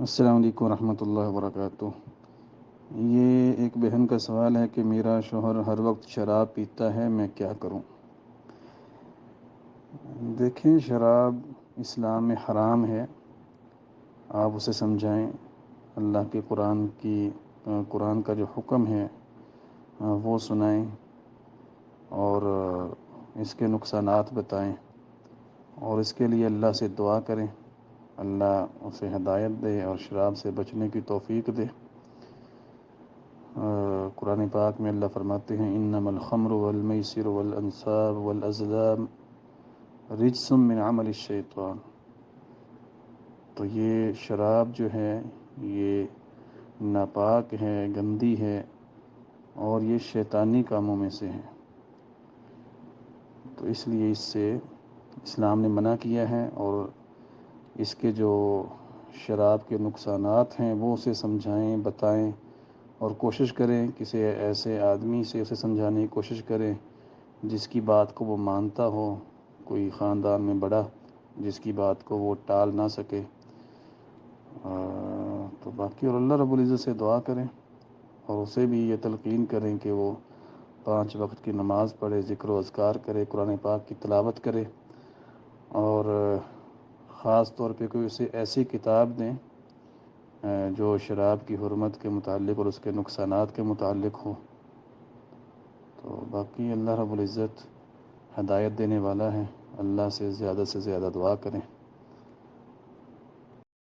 السلام علیکم ورحمۃ اللہ وبرکاتہ۔ یہ ایک بہن کا سوال ہے کہ میرا شوہر ہر وقت شراب پیتا ہے، میں کیا کروں؟ دیکھیں، شراب اسلام میں حرام ہے، آپ اسے سمجھائیں۔ اللہ کے قرآن کا جو حکم ہے وہ سنائیں اور اس کے نقصانات بتائیں، اور اس کے لیے اللہ سے دعا کریں، اللہ اسے ہدایت دے اور شراب سے بچنے کی توفیق دے۔ قرآن پاک میں اللہ فرماتے ہیں انما الخمر والمیسر والانصاب والازلام رجس من عمل الشیطان۔ تو یہ شراب جو ہے یہ ناپاک ہے، گندی ہے، اور یہ شیطانی کاموں میں سے ہے، تو اس لیے اس سے اسلام نے منع کیا ہے، اور اس کے جو شراب کے نقصانات ہیں وہ اسے سمجھائیں، بتائیں، اور کوشش کریں کسی ایسے آدمی سے اسے سمجھانے کی کوشش کریں جس کی بات کو وہ مانتا ہو، کوئی خاندان میں بڑا جس کی بات کو وہ ٹال نہ سکے۔ تو باقی اور اللہ رب العزت سے دعا کریں، اور اسے بھی یہ تلقین کریں کہ وہ 5 وقت کی نماز پڑھے، ذکر و اذکار کرے، قرآن پاک کی تلاوت کرے، اور خاص طور پہ کوئی اسے ایسی کتاب دیں جو شراب کی حرمت کے متعلق اور اس کے نقصانات کے متعلق ہو۔ تو باقی اللہ رب العزت ہدایت دینے والا ہے، اللہ سے زیادہ دعا کریں۔